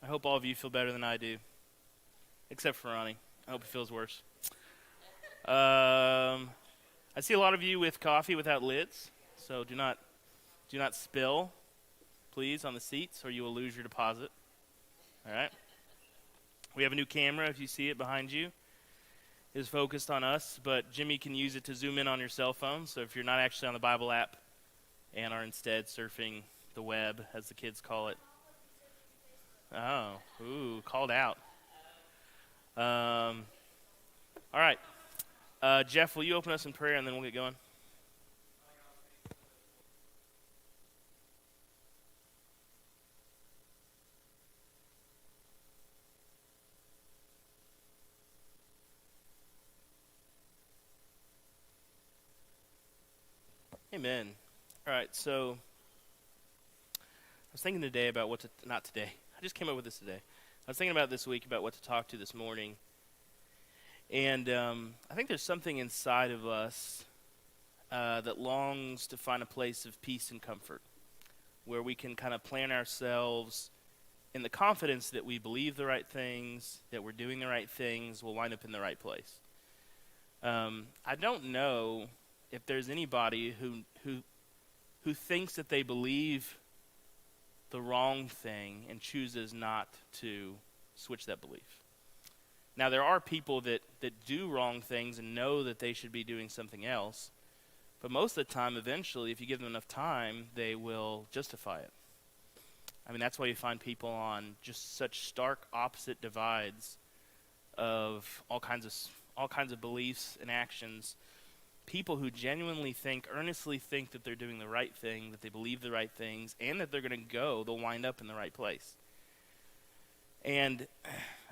I hope all of you feel better than I do, except for Ronnie. I hope he feels worse. I see a lot of you with coffee without lids, so do not spill, please, on the seats, or you will lose your deposit. All right. We have a new camera. If you see it behind you, it is focused on us, but Jimmy can use it to zoom in on your cell phone. So if you're not actually on the Bible app and are instead surfing the web, as the kids call it. Oh, ooh, called out. All right. Jeff, will you open us in prayer and then we'll get going? Amen. All right, so I was thinking today about not today. I just came up with this today. I was thinking about this week about what to talk to this morning. And I think there's something inside of us that longs to find a place of peace and comfort, where we can kind of plan ourselves in the confidence that we believe the right things, that we're doing the right things, we'll wind up in the right place. I don't know if there's anybody who thinks that they believe the wrong thing and chooses not to switch that belief. Now, there are people that do wrong things and know that they should be doing something else, but most of the time, eventually, if you give them enough time, they will justify it. I mean, that's why you find people on just such stark opposite divides of all kinds of beliefs and actions. People who genuinely earnestly think that they're doing the right thing, that they believe the right things, and that they're going to they'll wind up in the right place. And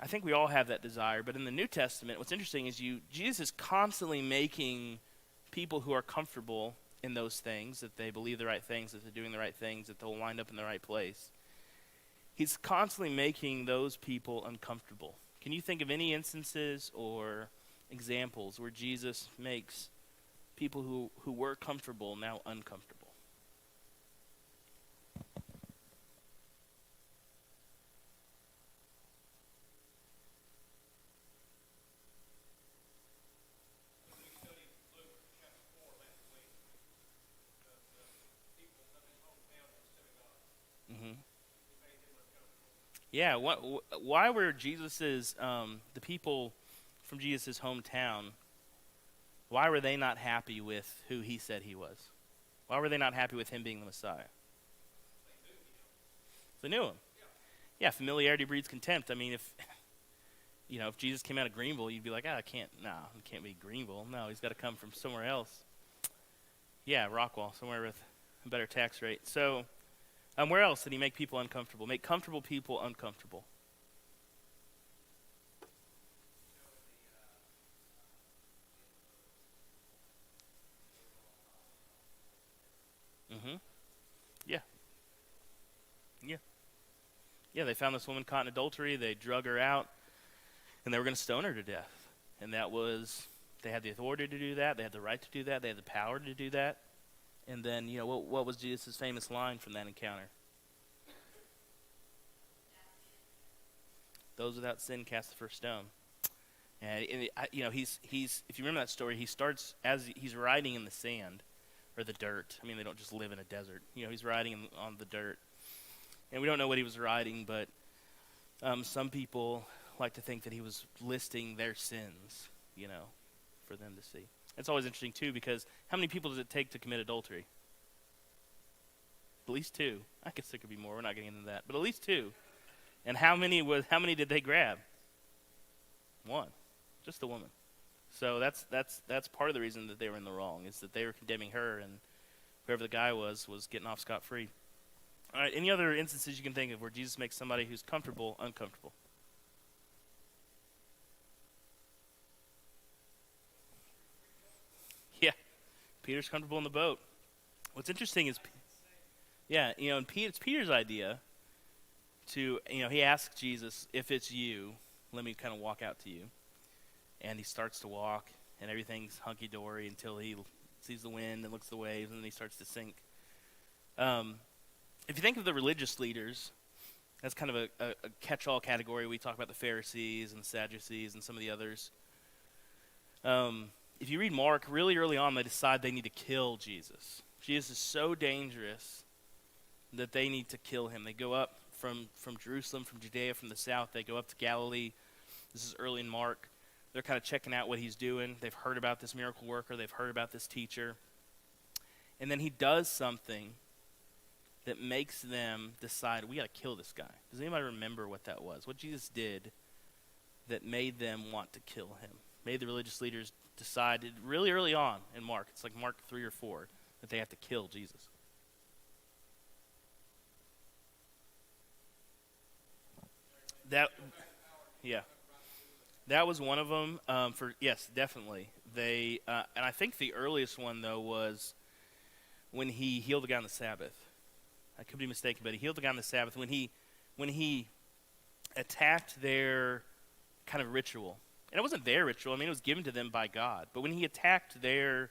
I think we all have that desire, but in the New Testament, what's interesting is Jesus is constantly making people who are comfortable in those things, that they believe the right things, that they're doing the right things, that they'll wind up in the right place. He's constantly making those people uncomfortable. Can you think of any instances or examples where Jesus makes people who were comfortable now uncomfortable? Mm-hmm. Yeah, why were the people from Jesus' hometown, why were they not happy with who he said he was? Why were they not happy with him being the Messiah? They knew him. Yeah, familiarity breeds contempt. I mean, if Jesus came out of Greenville, you'd be like, he can't be Greenville. No, he's got to come from somewhere else. Yeah, Rockwall, somewhere with a better tax rate. So, where else did he make people uncomfortable? Make comfortable people uncomfortable. Mm-hmm. Yeah. Yeah. Yeah, they found this woman caught in adultery. They drug her out, and they were going to stone her to death. And they had the authority to do that. They had the right to do that. They had the power to do that. And then, what was Jesus' famous line from that encounter? Those without sin cast the first stone. And he's if you remember that story, he starts as he's riding in the sand or the dirt. I mean, they don't just live in a desert. He's riding on the dirt. And we don't know what he was riding, but some people like to think that he was listing their sins, for them to see. It's always interesting, too, because how many people does it take to commit adultery? At least 2. I guess there could be more. We're not getting into that. But at least 2. And how many did they grab? 1. Just the woman. So that's part of the reason that they were in the wrong, is that they were condemning her, and whoever the guy was getting off scot-free. All right, any other instances you can think of where Jesus makes somebody who's comfortable uncomfortable? Yeah, Peter's comfortable in the boat. What's interesting is, and it's Peter's idea to, he asks Jesus, if it's you, let me kind of walk out to you. And he starts to walk, and everything's hunky-dory until he sees the wind and looks at the waves, and then he starts to sink. If you think of the religious leaders, That's kind of a catch-all category. We talk about the Pharisees and the Sadducees and some of the others. If you read Mark, really early on, they decide they need to kill Jesus. Jesus is so dangerous that they need to kill him. They go up from Jerusalem, from Judea, from the south. They go up to Galilee. This is early in Mark. They're kind of checking out what he's doing. They've heard about this miracle worker. They've heard about this teacher. And then he does something that makes them decide, we got to kill this guy. Does anybody remember what that was? What Jesus did that made them want to kill him? Made the religious leaders decide really early on in Mark, it's like Mark 3 or 4, that they have to kill Jesus. That was one of them. Yes, definitely. They and I think the earliest one though was when he healed the guy on the Sabbath. I could be mistaken, but he healed the guy on the Sabbath when he attacked their kind of ritual. And it wasn't their ritual. I mean, it was given to them by God. But when he attacked their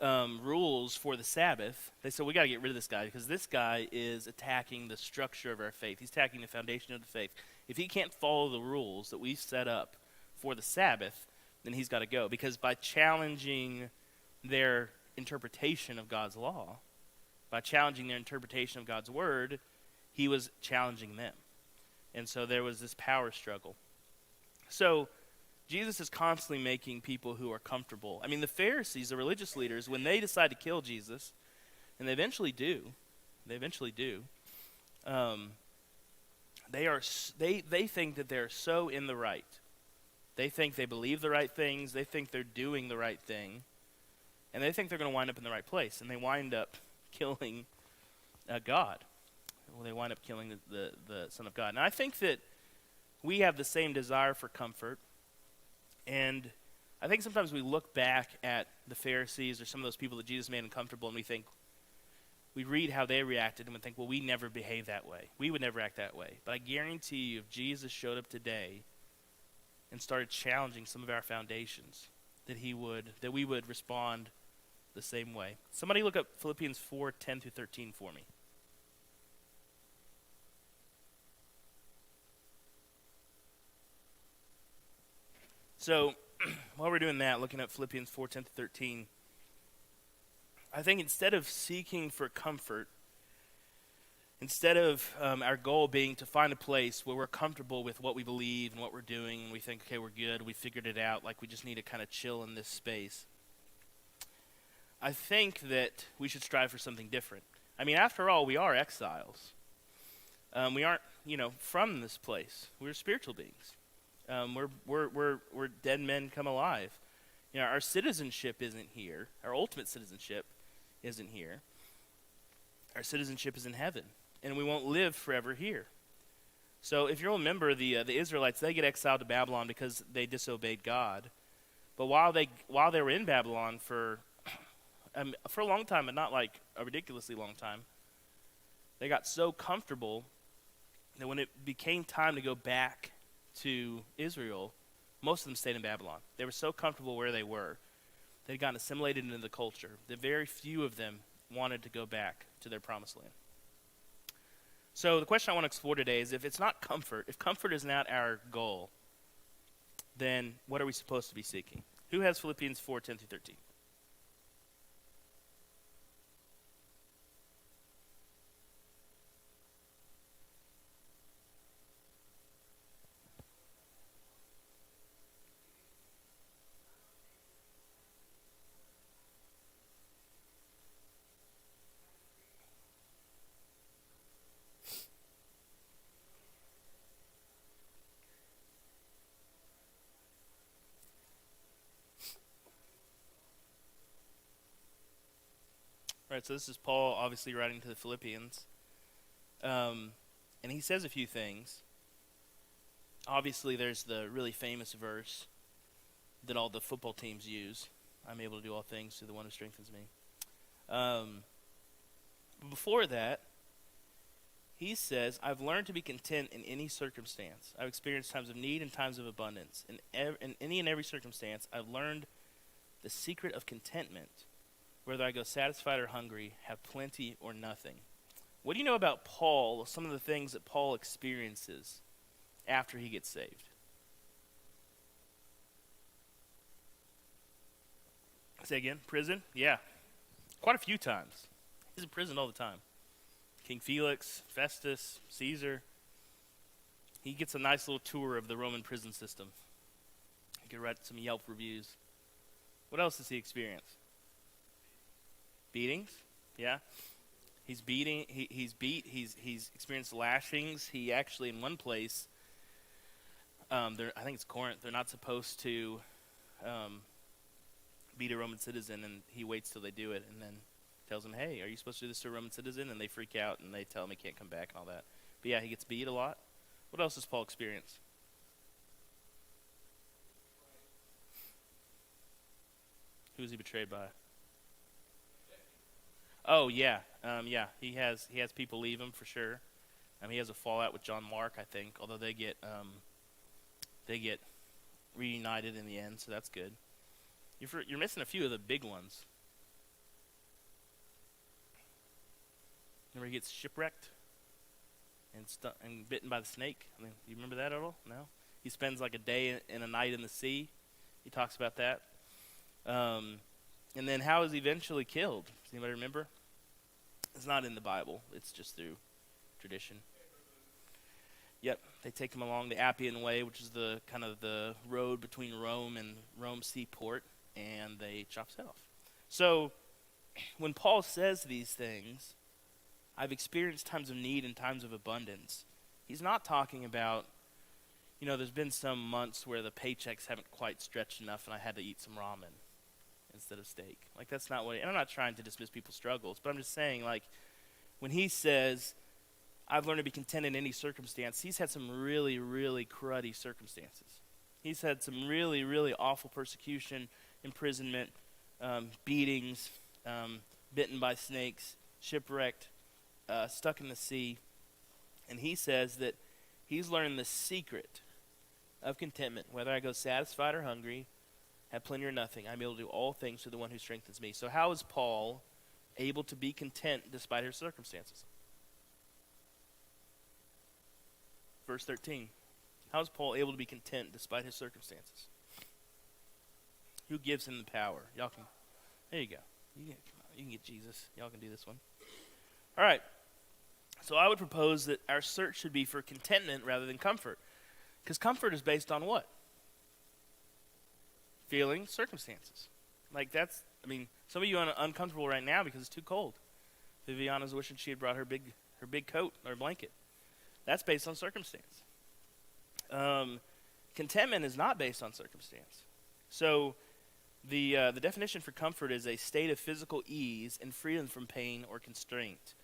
rules for the Sabbath, they said, we got to get rid of this guy because this guy is attacking the structure of our faith. He's attacking the foundation of the faith. If he can't follow the rules that we've set up for the Sabbath, then he's got to go. Because by challenging their interpretation of God's law, by challenging their interpretation of God's word, he was challenging them. And so there was this power struggle. So Jesus is constantly making people who are comfortable. I mean, the Pharisees, the religious leaders, when they decide to kill Jesus, and they eventually do, they think that they're so in the right. They think they believe the right things. They think they're doing the right thing. And they think they're going to wind up in the right place. And they wind up killing God. Well, they wind up killing the Son of God. And I think that we have the same desire for comfort. And I think sometimes we look back at the Pharisees or some of those people that Jesus made uncomfortable, and we read how they reacted and we think, well, we never behave that way. We would never act that way. But I guarantee you, if Jesus showed up today and started challenging some of our foundations, that we would respond the same way. Somebody look up Philippians 4:10-13 for me. So, while we're doing that, looking at Philippians 4:10-13, I think instead of seeking for comfort, instead of our goal being to find a place where we're comfortable with what we believe and what we're doing, and we think, okay, we're good, we figured it out, like we just need to kind of chill in this space, I think that we should strive for something different. I mean, after all, we are exiles. We aren't, from this place. We're spiritual beings. We're dead men come alive. Our citizenship isn't here. Our ultimate citizenship isn't here. Our citizenship is in heaven, and we won't live forever here. So if you remember, the Israelites, they get exiled to Babylon because they disobeyed God. But while they were in Babylon for a long time, but not like a ridiculously long time, they got so comfortable that when it became time to go back to Israel, most of them stayed in Babylon. They were so comfortable where they were. They'd gotten assimilated into the culture. The very few of them wanted to go back to their promised land. So the question I want to explore today is, if it's not comfort, if comfort is not our goal, then what are we supposed to be seeking? Who has Philippians 4:10-13? Right, so this is Paul obviously writing to the Philippians. And he says a few things. Obviously, there's the really famous verse that all the football teams use. I'm able to do all things through the one who strengthens me. But before that, he says, I've learned to be content in any circumstance. I've experienced times of need and times of abundance. In any and every circumstance, I've learned the secret of contentment. Whether I go satisfied or hungry, have plenty or nothing. What do you know about Paul, some of the things that Paul experiences after he gets saved? Say again, prison? Yeah, quite a few times. He's in prison all the time. King Felix, Festus, Caesar. He gets a nice little tour of the Roman prison system. You can write some Yelp reviews. What else does he experience? Beatings? Yeah. He's experienced lashings. He actually, in one place, I think it's Corinth, they're not supposed to beat a Roman citizen, and he waits till they do it, and then tells them, hey, are you supposed to do this to a Roman citizen? And they freak out, and they tell him he can't come back and all that. But yeah, he gets beat a lot. What else does Paul experience? Who is he betrayed by? Oh yeah, yeah. He has people leave him for sure. He has a fallout with John Mark, I think. Although they get reunited in the end, so that's good. You're missing a few of the big ones. Remember he gets shipwrecked and bitten by the snake. You remember that at all? No. He spends like a day and a night in the sea. He talks about that. And then how is he eventually killed? Does anybody remember? It's not in the Bible. It's just through tradition. Yep, they take him along the Appian Way, which is the kind of the road between Rome and Rome seaport, and they chop his head off. So when Paul says these things, I've experienced times of need and times of abundance, he's not talking about, there's been some months where the paychecks haven't quite stretched enough and I had to eat some ramen instead of steak. That's not and I'm not trying to dismiss people's struggles, but I'm just saying, when he says, I've learned to be content in any circumstance, he's had some really, really cruddy circumstances. He's had some really, really awful persecution, imprisonment, beatings, bitten by snakes, shipwrecked, stuck in the sea. And he says that he's learned the secret of contentment, whether I go satisfied or hungry, have plenty or nothing, I'm able to do all things through the one who strengthens me. So how is Paul able to be content despite his circumstances? Verse 13. How is Paul able to be content despite his circumstances? Who gives him the power? Y'all can. There you go. You can get Jesus. Y'all can do this one. All right. So I would propose that our search should be for contentment rather than comfort. Because comfort is based on what? Feelings, circumstances. Some of you are uncomfortable right now because it's too cold. Viviana's wishing she had brought her big coat or blanket. That's based on circumstance. Contentment is not based on circumstance. So the definition for comfort is a state of physical ease and freedom from pain or constraint.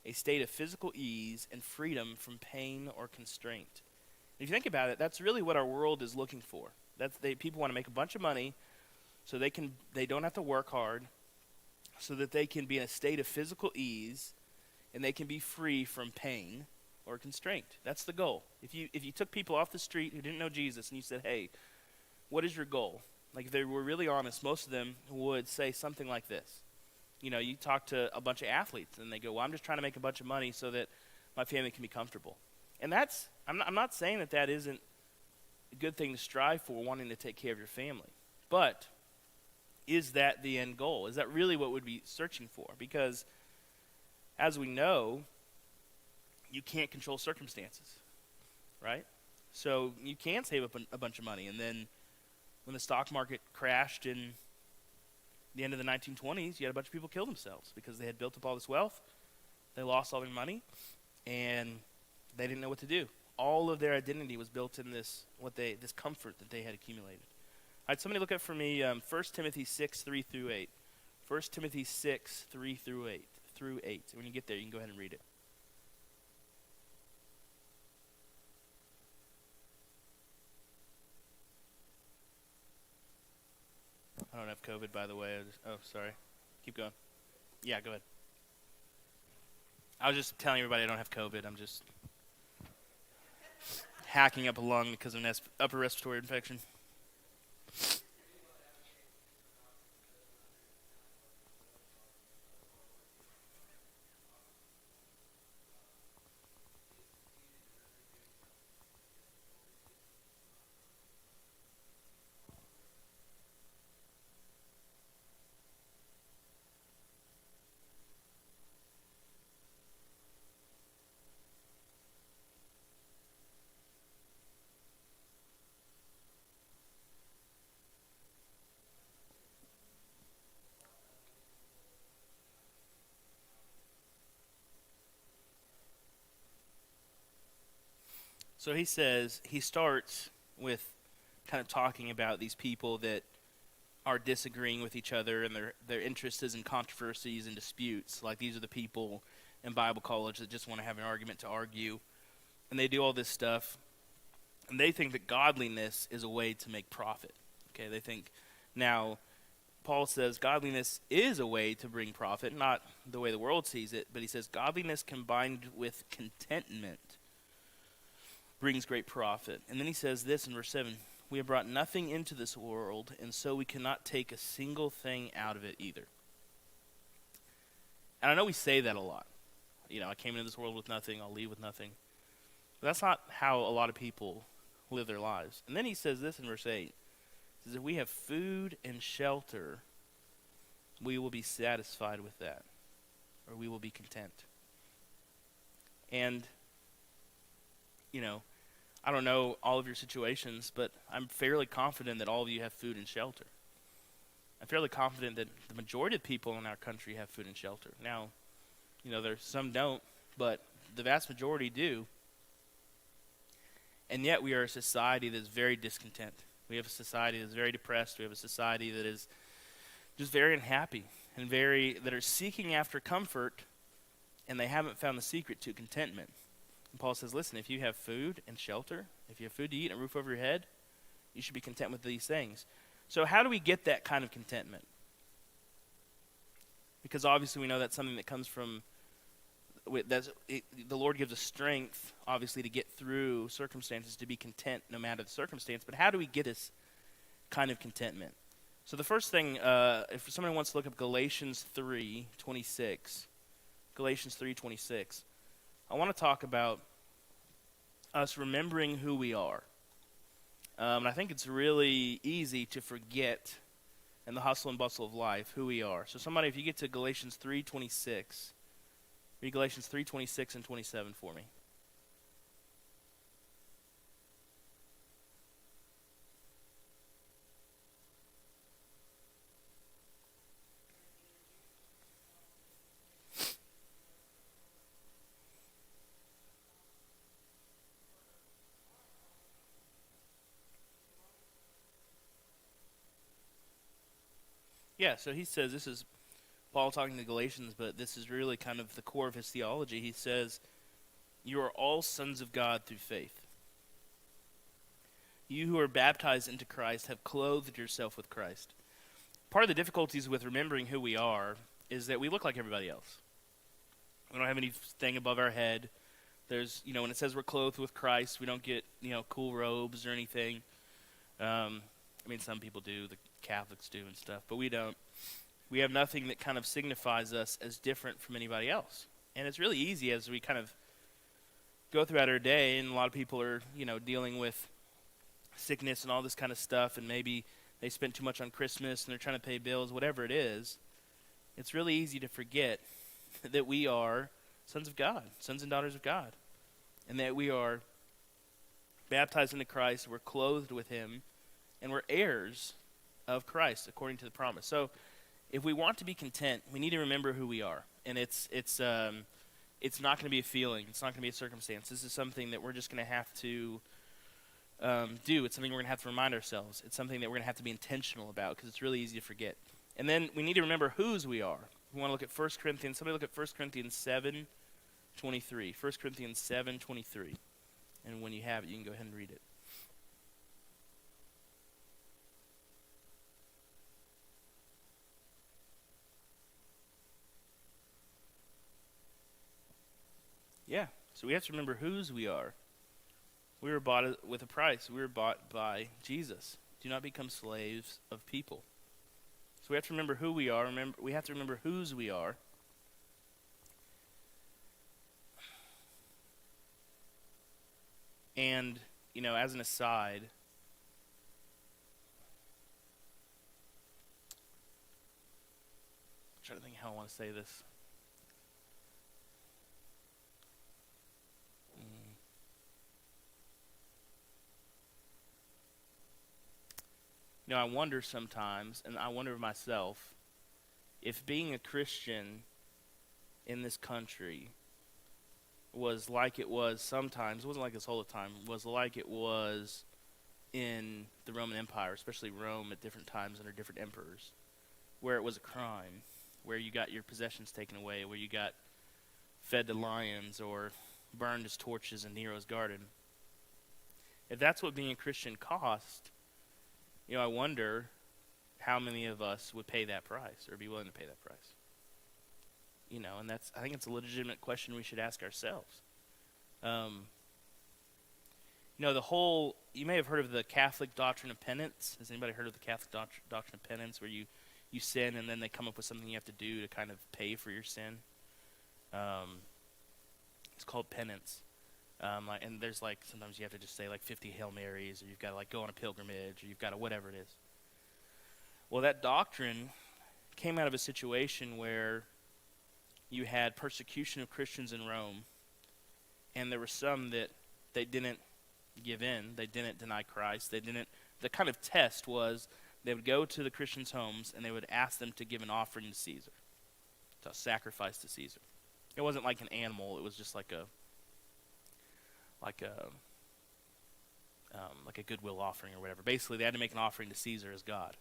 A state of physical ease and freedom from pain or constraint. If you think about it, that's really what our world is looking for. People want to make a bunch of money so they don't have to work hard, so that they can be in a state of physical ease and they can be free from pain or constraint. That's the goal. If you took people off the street who didn't know Jesus and you said, hey, what is your goal? If they were really honest, most of them would say something like this. You talk to a bunch of athletes and they go, well, I'm just trying to make a bunch of money so that my family can be comfortable. And I'm not saying that isn't a good thing to strive for, wanting to take care of your family. But is that the end goal? Is that really what we'd be searching for? Because as we know, you can't control circumstances, right? So you can save up a bunch of money, and then when the stock market crashed in the end of the 1920s, you had a bunch of people kill themselves because they had built up all this wealth, they lost all their money, and they didn't know what to do. All of their identity was built in this comfort that they had accumulated. All right, somebody look up for me 1 Timothy 6, 3 through 8. 1 Timothy 6, 3 through 8. So when you get there, you can go ahead and read it. I don't have COVID, by the way. Sorry. Keep going. Yeah, go ahead. I was just telling everybody I don't have COVID. I'm just hacking up a lung because of an upper respiratory infection. So he starts with kind of talking about these people that are disagreeing with each other, and their interest is in controversies and disputes. Like, these are the people in Bible college that just want to have an argument to argue, and they do all this stuff, and they think that godliness is a way to make profit. Okay, they think, now, Paul says godliness is a way to bring profit, not the way the world sees it, but he says godliness combined with contentment brings great profit. And then he says this in verse 7, we have brought nothing into this world, and so we cannot take a single thing out of it either. And I know we say that a lot. You know, I came into this world with nothing, I'll leave with nothing. But that's not how a lot of people live their lives. And then he says this in verse 8. He says, if we have food and shelter, we will be satisfied with that, or we will be content. And, you know, I don't know all of your situations, but I'm fairly confident that all of you have food and shelter. I'm fairly confident that the majority of people in our country have food and shelter. Now, you know, there's some don't, but the vast majority do. And yet we are a society that is very discontent. We have a society that is very depressed. We have a society that is just very unhappy and that are seeking after comfort, and they haven't found the secret to contentment. And Paul says, listen, if you have food and shelter, if you have food to eat and a roof over your head, you should be content with these things. So how do we get that kind of contentment? Because obviously we know that's something that comes from, the Lord gives us strength, obviously, to get through circumstances, to be content no matter the circumstance. But how do we get this kind of contentment? So the first thing, if somebody wants to look up Galatians 3:26, Galatians 3:26, I want to talk about us remembering who we are. And I think it's really easy to forget in the hustle and bustle of life who we are. So somebody, if you get to Galatians 3:26, read Galatians 3:26 and 27 for me. Yeah, so he says, this is Paul talking to Galatians, but this is really kind of the core of his theology. He says, you are all sons of God through faith. You who are baptized into Christ have clothed yourself with Christ. Part of the difficulties with remembering who we are is that we look like everybody else. We don't have anything above our head. There's, you know, when it says we're clothed with Christ, we don't get, you know, cool robes or anything. I mean, some people do, the Catholics do and stuff, but we don't. We have nothing that kind of signifies us as different from anybody else. And it's really easy as we kind of go throughout our day, and a lot of people are, you know, dealing with sickness and all this kind of stuff, and maybe they spent too much on Christmas and they're trying to pay bills, whatever it is. It's really easy to forget that we are sons of God, sons and daughters of God, and that we are baptized into Christ, we're clothed with him, and we're heirs of Christ according to the promise. So if we want to be content, we need to remember who we are. And it's not going to be a feeling. It's not going to be a circumstance. This is something that we're just going to have to do. It's something we're going to have to remind ourselves. It's something that we're going to have to be intentional about, because it's really easy to forget. And then we need to remember whose we are. We want to look at 1 Corinthians. Somebody look at 1 Corinthians 7:23. 1 Corinthians 7:23. And when you have it, you can go ahead and read it. Yeah, so we have to remember whose we are. We were bought with a price. We were bought by Jesus. Do not become slaves of people. So we have to remember who we are. We have to remember whose we are. And, you know, as an aside, I'm trying to think how I want to say this. You know, I wonder sometimes, and I wonder myself, if being a Christian in this country was like it was sometimes. It wasn't like this all the time. It was like it was in the Roman Empire, especially Rome at different times under different emperors, where it was a crime, where you got your possessions taken away, where you got fed to lions or burned as torches in Nero's garden. If that's what being a Christian cost, I wonder how many of us would pay that price or be willing to pay that price. And I think it's a legitimate question we should ask ourselves. You may have heard of the Catholic Doctrine of Penance. Has anybody heard of the Catholic Doctrine of Penance, where you sin and then they come up with something you have to do to kind of pay for your sin? It's called penance. And there's sometimes you have to just say 50 Hail Marys, or you've got to go on a pilgrimage, or you've got to whatever it is. Well, that doctrine came out of a situation where you had persecution of Christians in Rome, and there were some that they didn't give in. They didn't deny Christ. The kind of test was they would go to the Christians' homes and they would ask them to give an offering to Caesar, to sacrifice to Caesar. It wasn't like an animal. It was just like a goodwill offering or whatever. Basically, they had to make an offering to Caesar as God.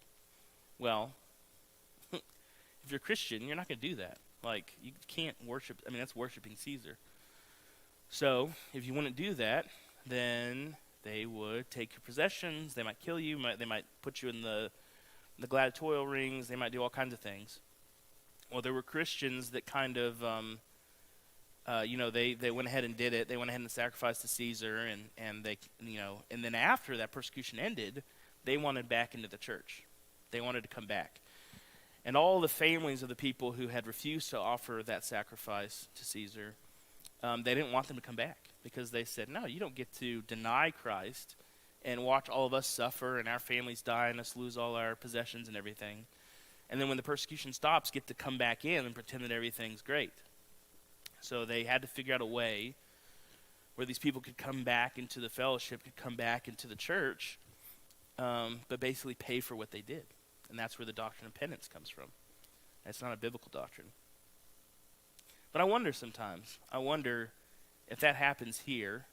Well, if you're a Christian, you're not going to do that. You can't worship. That's worshiping Caesar. So, if you wouldn't do that, then they would take your possessions. They might kill you. They might put you in the gladiatorial rings. They might do all kinds of things. Well, there were Christians that kind of, they went ahead and did it. They went ahead and sacrificed to Caesar, and they, and then after that persecution ended, they wanted back into the church. They wanted to come back. And all the families of the people who had refused to offer that sacrifice to Caesar, they didn't want them to come back, because they said, no, you don't get to deny Christ and watch all of us suffer and our families die and us lose all our possessions and everything. And then when the persecution stops, get to come back in and pretend that everything's great. So they had to figure out a way where these people could come back into the fellowship, could come back into the church, but basically pay for what they did. And that's where the doctrine of penance comes from. It's not a biblical doctrine. But I wonder sometimes, if that happens here,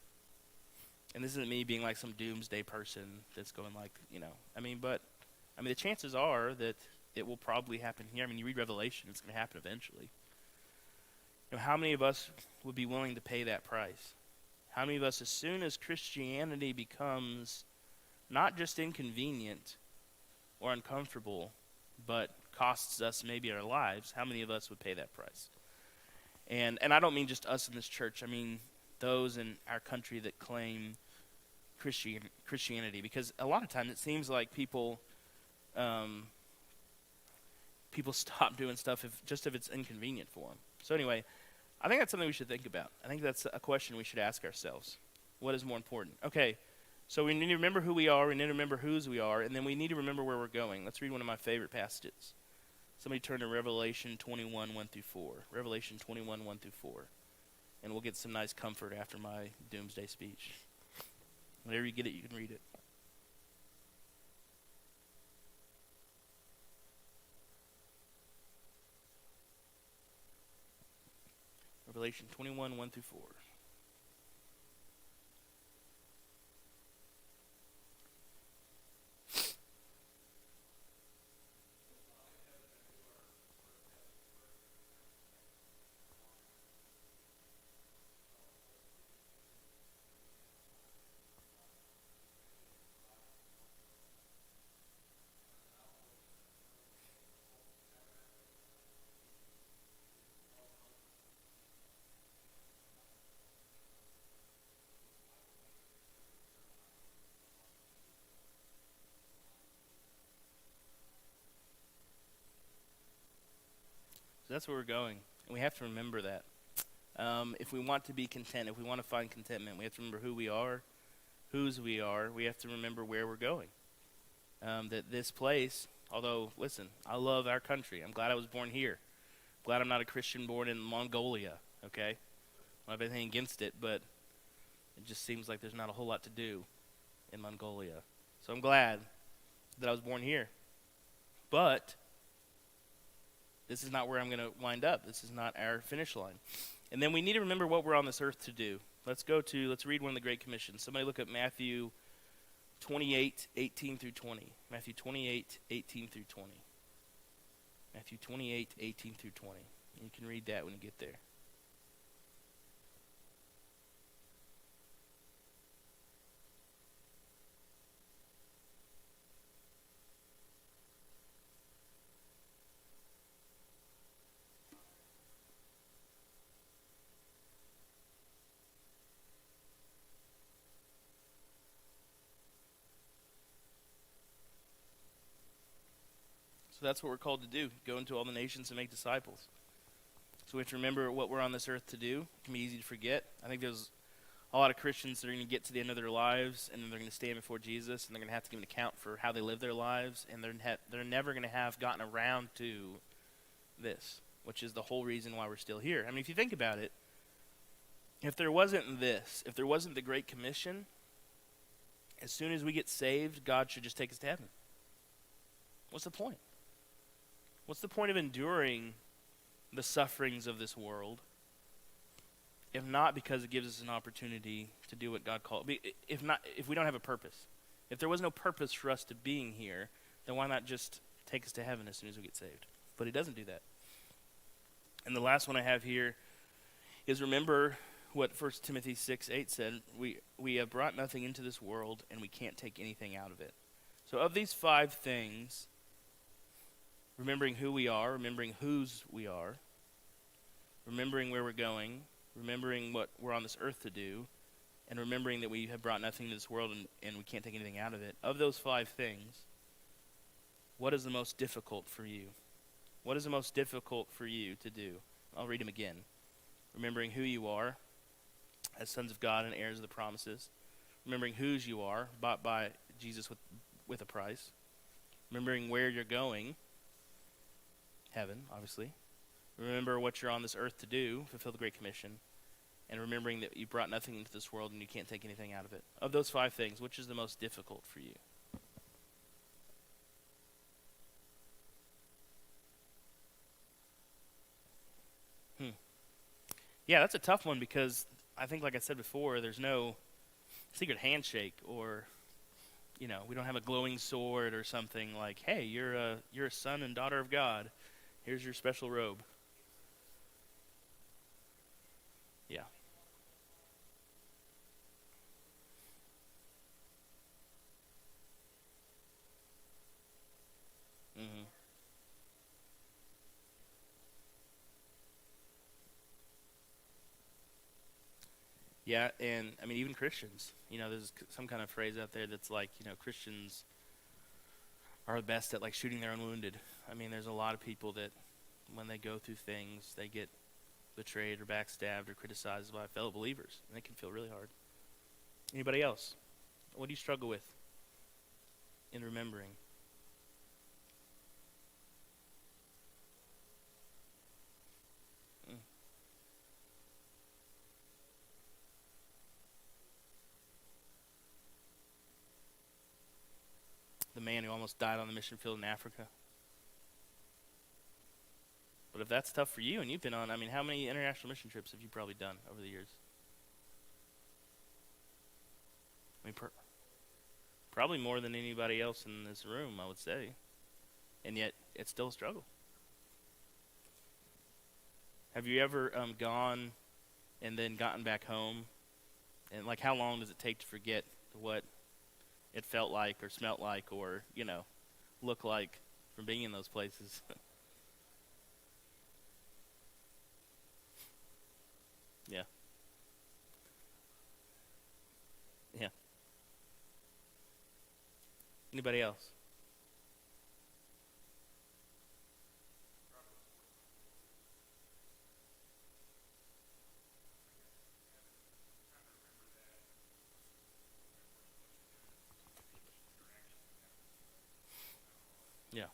and this isn't me being like some doomsday person that's going but the chances are that it will probably happen here. You read Revelation, it's going to happen eventually. How many of us would be willing to pay that price? How many of us, as soon as Christianity becomes not just inconvenient or uncomfortable, but costs us maybe our lives, how many of us would pay that price? And I don't mean just us in this church. I mean those in our country that claim Christianity, because a lot of times it seems like people stop doing stuff if it's inconvenient for them. So anyway, I think that's something we should think about. I think that's a question we should ask ourselves. What is more important? Okay, so we need to remember who we are, we need to remember whose we are, and then we need to remember where we're going. Let's read one of my favorite passages. Somebody turn to Revelation 21, 1 through 4. Revelation 21, 1 through 4. And we'll get some nice comfort after my doomsday speech. Whenever you get it, you can read it. Revelation 21, 1 through 4. So that's where we're going, and we have to remember that. If we want to be content, if we want to find contentment, we have to remember who we are, whose we are. We have to remember where we're going. That this place, although, listen, I love our country. I'm glad I was born here. Glad I'm not a Christian born in Mongolia, okay? I don't have anything against it, but it just seems like there's not a whole lot to do in Mongolia. So I'm glad that I was born here. But this is not where I'm going to wind up. This is not our finish line. And then we need to remember what we're on this earth to do. Let's read one of the Great Commissions. Somebody look at Matthew 28:18 through 20. Matthew 28:18 through 20. Matthew 28:18 through 20. And you can read that when you get there. So that's what we're called to do. Go into all the nations and make disciples. So we have to remember what we're on this earth to do. It can be easy to forget. I think there's a lot of Christians that are going to get to the end of their lives, and then they're going to stand before Jesus, and they're going to have to give an account for how they live their lives, and they're never going to have gotten around to this, which is the whole reason why we're still here. I mean, if you think about it, if there wasn't the Great Commission, as soon as we get saved, God should just take us to heaven. What's the point? What's the point of enduring the sufferings of this world, if not because it gives us an opportunity to do what God called? If we don't have a purpose, if there was no purpose for us to being here, then why not just take us to heaven as soon as we get saved? But He doesn't do that. And the last one I have here is remember what 1 Timothy 6:8 said. We have brought nothing into this world, and we can't take anything out of it. So of these 5 things, remembering who we are, remembering whose we are, remembering where we're going, remembering what we're on this earth to do, and remembering that we have brought nothing to this world and we can't take anything out of it. Of those 5 things, what is the most difficult for you? What is the most difficult for you to do? I'll read them again. Remembering who you are as sons of God and heirs of the promises. Remembering whose you are, bought by Jesus with a price. Remembering where you're going, heaven, obviously. Remember what you're on this earth to do, fulfill the Great Commission, and remembering that you brought nothing into this world and you can't take anything out of it. Of those 5 things, which is the most difficult for you? Yeah, that's a tough one because I think, like I said before, there's no secret handshake or, we don't have a glowing sword or something like, hey, you're a son and daughter of God. Here's your special robe. Yeah. Mm-hmm. Yeah, and I mean, even Christians, there's some kind of phrase out there that's like, Christians are the best at like shooting their own wounded. I mean, there's a lot of people that when they go through things, they get betrayed or backstabbed or criticized by fellow believers, and it can feel really hard. Anybody else? What do you struggle with in remembering? Mm. The man who almost died on the mission field in Africa. But if that's tough for you, and you've been on, how many international mission trips have you probably done over the years? Probably more than anybody else in this room, I would say. And yet, it's still a struggle. Have you ever gone and then gotten back home? And like, how long does it take to forget what it felt like or smelt like or, looked like from being in those places? Yeah. Yeah. Anybody else? Yeah.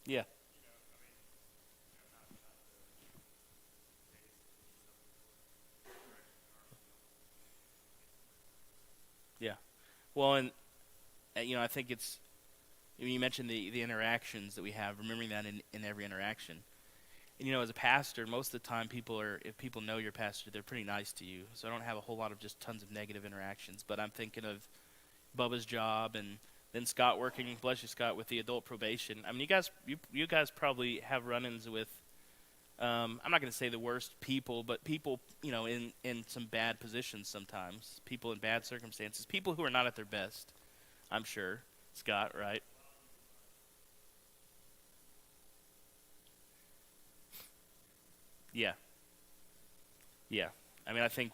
Yeah. Yeah. Well, and I think it's, you mentioned the interactions that we have, remembering that in every interaction. And as a pastor, most of the time if people know your pastor, they're pretty nice to you. So I don't have a whole lot of just tons of negative interactions. But I'm thinking of Bubba's job, and then Scott working, bless you, Scott, with the adult probation. I mean, you guys probably have run-ins with, I'm not going to say the worst people, but people, in some bad positions sometimes, people in bad circumstances, people who are not at their best, I'm sure. Scott, right? Yeah. Yeah. I mean, I think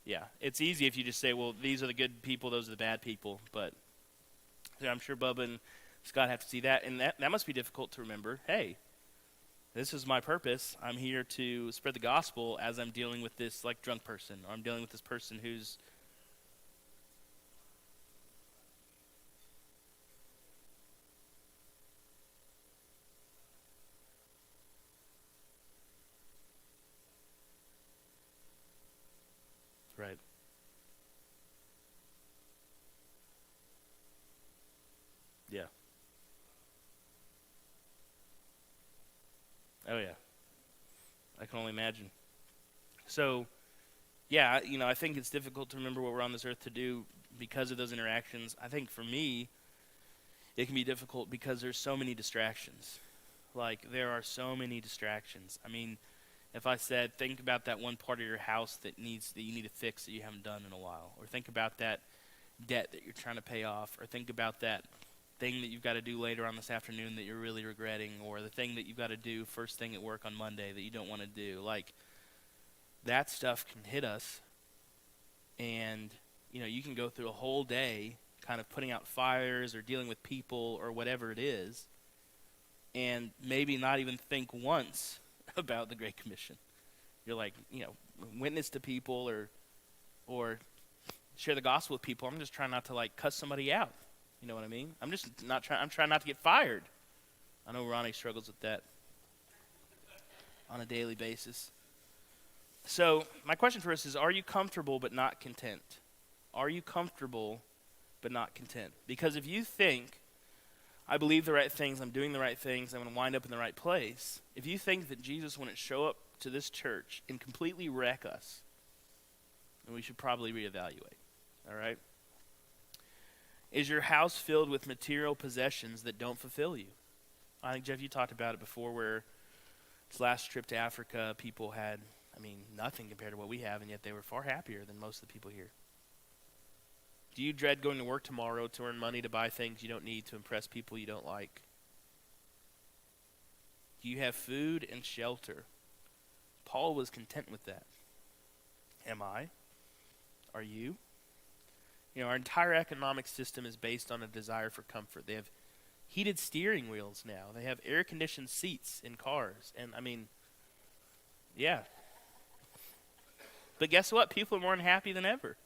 yeah, it's easy if you just say, well, these are the good people, those are the bad people. But I'm sure Bubba and Scott have to see that. And that must be difficult to remember. Hey, this is my purpose. I'm here to spread the gospel as I'm dealing with this, like, drunk person. Or I'm dealing with this person who's, right. Yeah. Oh, yeah. I can only imagine. So, yeah, I think it's difficult to remember what we're on this earth to do because of those interactions. I think for me, it can be difficult because there's so many distractions. Like, there are so many distractions. I mean, if I said, think about that one part of your house that you need to fix that you haven't done in a while, or think about that debt that you're trying to pay off, or think about that thing that you've got to do later on this afternoon that you're really regretting, or the thing that you've got to do first thing at work on Monday that you don't want to do. Like, that stuff can hit us, and you can go through a whole day kind of putting out fires or dealing with people or whatever it is, and maybe not even think once about the Great Commission. You're like, witness to people or share the gospel with people. I'm just trying not to, like, cuss somebody out. You know what I mean? I'm trying not to get fired. I know Ronnie struggles with that on a daily basis. So my question for us is, are you comfortable but not content? Are you comfortable but not content? Because if you think, I believe the right things, I'm doing the right things, I'm going to wind up in the right place, if you think that Jesus wouldn't show up to this church and completely wreck us, then we should probably reevaluate. All right? Is your house filled with material possessions that don't fulfill you? I think, Jeff, you talked about it before, where this last trip to Africa, people had, nothing compared to what we have, and yet they were far happier than most of the people here. Do you dread going to work tomorrow to earn money to buy things you don't need to impress people you don't like? Do you have food and shelter? Paul was content with that. Am I? Are you? Our entire economic system is based on a desire for comfort. They have heated steering wheels now. They have air-conditioned seats in cars. And, yeah. But guess what? People are more unhappy than ever.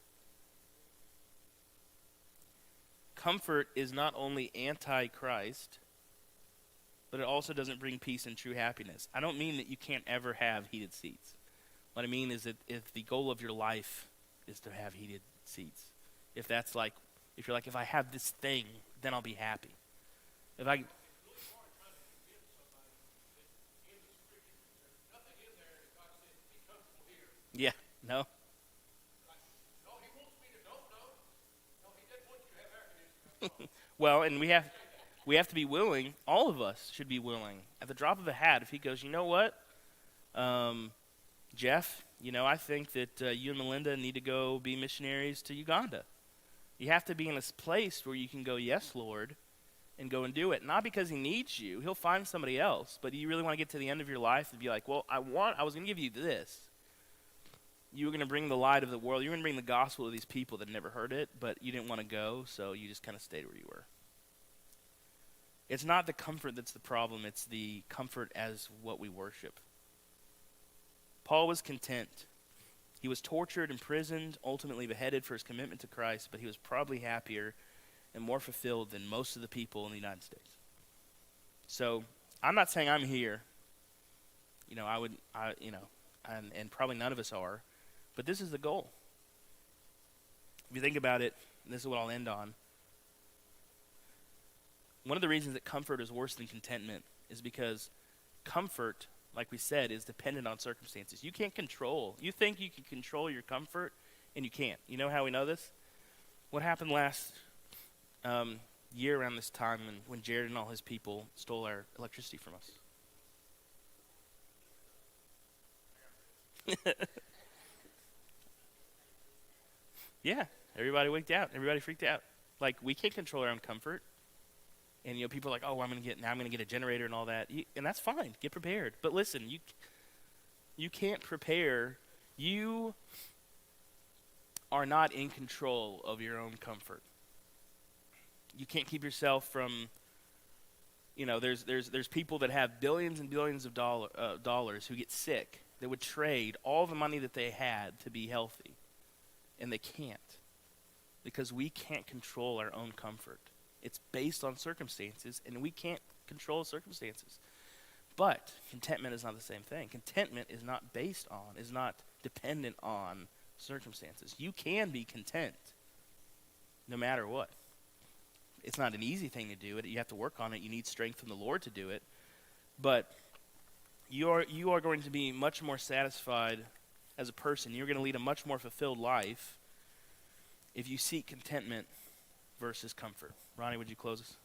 Comfort is not only anti-Christ, but it also doesn't bring peace and true happiness. I don't mean that you can't ever have heated seats. What I mean is that if the goal of your life is to have heated seats, if I have this thing, then I'll be happy. Yeah, no. Well, and we have to be willing. All of us should be willing. At the drop of a hat, if he goes, you know what, Jeff, I think that you and Melinda need to go be missionaries to Uganda. You have to be in this place where you can go, yes, Lord, and go and do it. Not because he needs you. He'll find somebody else. But you really want to get to the end of your life and be like, well, I was going to give you this. You were going to bring the light of the world. You were going to bring the gospel to these people that never heard it, but you didn't want to go, so you just kind of stayed where you were. It's not the comfort that's the problem. It's the comfort as what we worship. Paul was content. He was tortured, imprisoned, ultimately beheaded for his commitment to Christ, but he was probably happier and more fulfilled than most of the people in the United States. So I'm not saying I'm here. And probably none of us are. But this is the goal. If you think about it, and this is what I'll end on, one of the reasons that comfort is worse than contentment is because comfort, like we said, is dependent on circumstances. You can't control. You think you can control your comfort, and you can't. You know how we know this? What happened last year around this time when Jared and all his people stole our electricity from us? Yeah, everybody wigged out. Everybody freaked out. Like, we can't control our own comfort. And, people are like, oh, I'm going to get a generator and all that. And that's fine. Get prepared. But listen, you can't prepare. You are not in control of your own comfort. You can't keep yourself from, there's people that have billions and billions of dollars who get sick that would trade all the money that they had to be healthy. And they can't, because we can't control our own comfort. It's based on circumstances, and we can't control circumstances. But contentment is not the same thing. Contentment is not is not dependent on circumstances. You can be content no matter what. It's not an easy thing to do. You have to work on it. You need strength from the Lord to do it. But you are going to be much more satisfied as a person. You're going to lead a much more fulfilled life if you seek contentment versus comfort. Ronnie, would you close us?